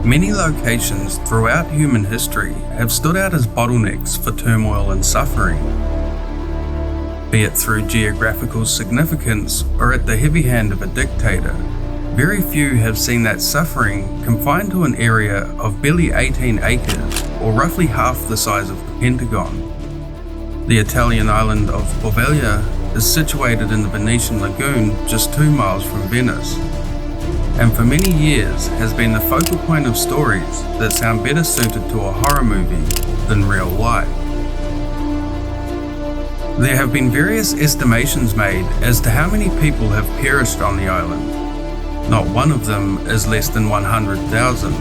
Many locations throughout human history have stood out as bottlenecks for turmoil and suffering. Be it through geographical significance or at the heavy hand of a dictator, very few have seen that suffering confined to an area of barely 18 acres, or roughly half the size of the Pentagon. The Italian island of Poveglia is situated in the Venetian lagoon just 2 miles from Venice, and for many years has been the focal point of stories that sound better suited to a horror movie than real life. There have been various estimations made as to how many people have perished on the island. Not one of them is less than 100,000.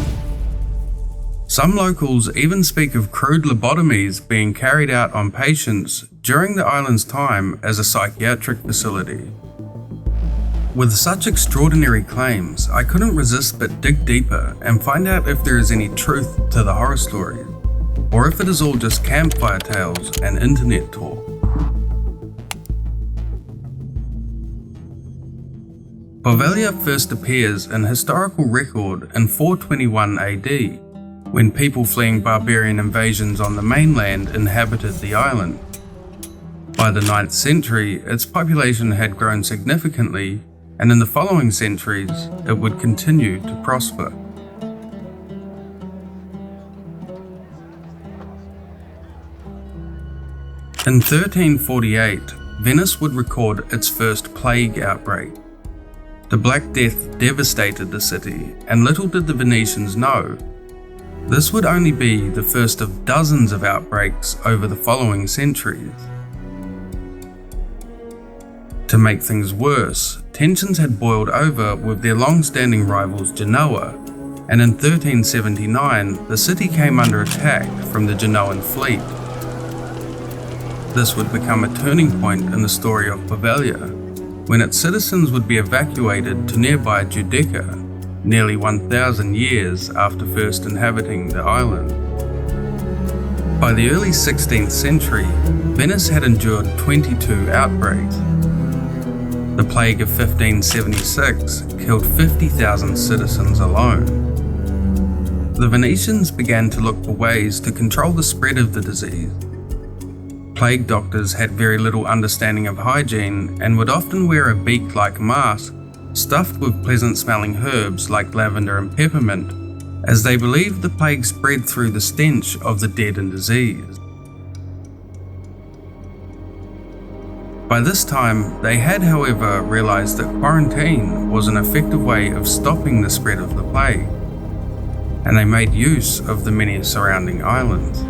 Some locals even speak of crude lobotomies being carried out on patients during the island's time as a psychiatric facility. With such extraordinary claims, I couldn't resist but dig deeper and find out if there is any truth to the horror stories, or if it is all just campfire tales and internet talk. Poveglia first appears in historical record in 421 AD, when people fleeing barbarian invasions on the mainland inhabited the island. By the 9th century, its population had grown significantly, and in the following centuries, it would continue to prosper. In 1348, Venice would record its first plague outbreak. The Black Death devastated the city, and little did the Venetians know, this would only be the first of dozens of outbreaks over the following centuries. To make things worse, tensions had boiled over with their long-standing rivals Genoa, and in 1379 the city came under attack from the Genoan fleet. This would become a turning point in the story of Poveglia, when its citizens would be evacuated to nearby Giudecca, nearly 1,000 years after first inhabiting the island. By the early 16th century, Venice had endured 22 outbreaks. The plague of 1576 killed 50,000 citizens alone. The Venetians began to look for ways to control the spread of the disease. Plague doctors had very little understanding of hygiene and would often wear a beak-like mask stuffed with pleasant-smelling herbs like lavender and peppermint, as they believed the plague spread through the stench of the dead and diseased. By this time, they had, however, realized that quarantine was an effective way of stopping the spread of the plague, and they made use of the many surrounding islands.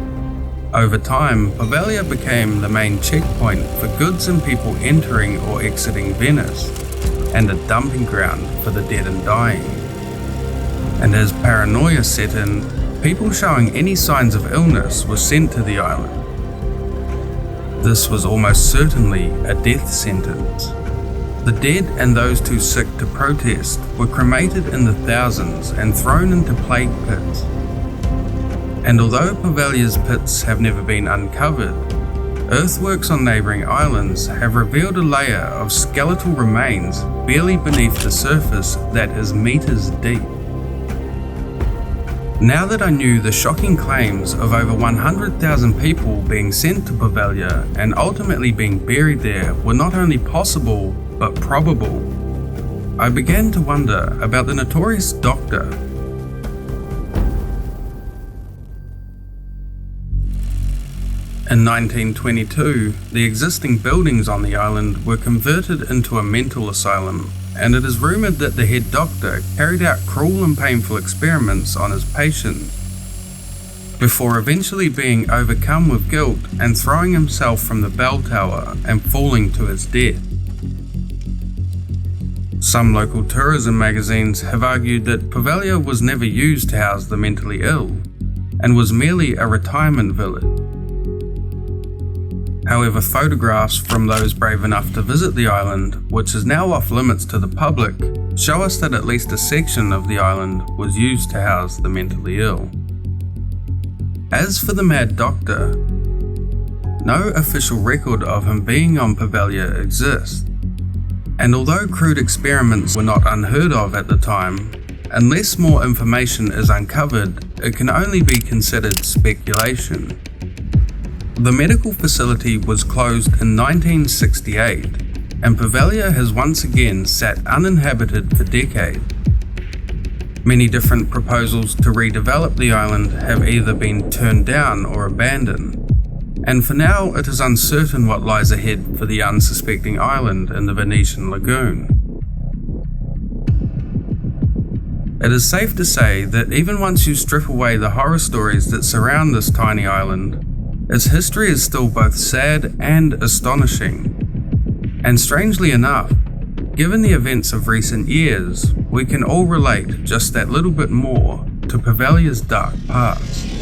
Over time, Poveglia became the main checkpoint for goods and people entering or exiting Venice, and a dumping ground for the dead and dying. And as paranoia set in, people showing any signs of illness were sent to the island. This was almost certainly a death sentence. The dead and those too sick to protest were cremated in the thousands and thrown into plague pits. And although Poveglia's pits have never been uncovered, earthworks on neighbouring islands have revealed a layer of skeletal remains barely beneath the surface that is meters deep. Now that I knew the shocking claims of over 100,000 people being sent to Poveglia and ultimately being buried there were not only possible but probable, I began to wonder about the notorious doctor. In 1922, the existing buildings on the island were converted into a mental asylum, and it is rumoured that the head doctor carried out cruel and painful experiments on his patients, before eventually being overcome with guilt and throwing himself from the bell tower and falling to his death. Some local tourism magazines have argued that Poveglia was never used to house the mentally ill, and was merely a retirement village. However, photographs from those brave enough to visit the island, which is now off limits to the public, show us that at least a section of the island was used to house the mentally ill. As for the Mad Doctor, no official record of him being on Poveglia exists, and although crude experiments were not unheard of at the time, unless more information is uncovered, it can only be considered speculation. The medical facility was closed in 1968, and Poveglia has once again sat uninhabited for decades. Many different proposals to redevelop the island have either been turned down or abandoned, and for now it is uncertain what lies ahead for the unsuspecting island in the Venetian lagoon. It is safe to say that even once you strip away the horror stories that surround this tiny island, its history is still both sad and astonishing. And strangely enough, given the events of recent years, we can all relate just that little bit more to Poveglia's dark past.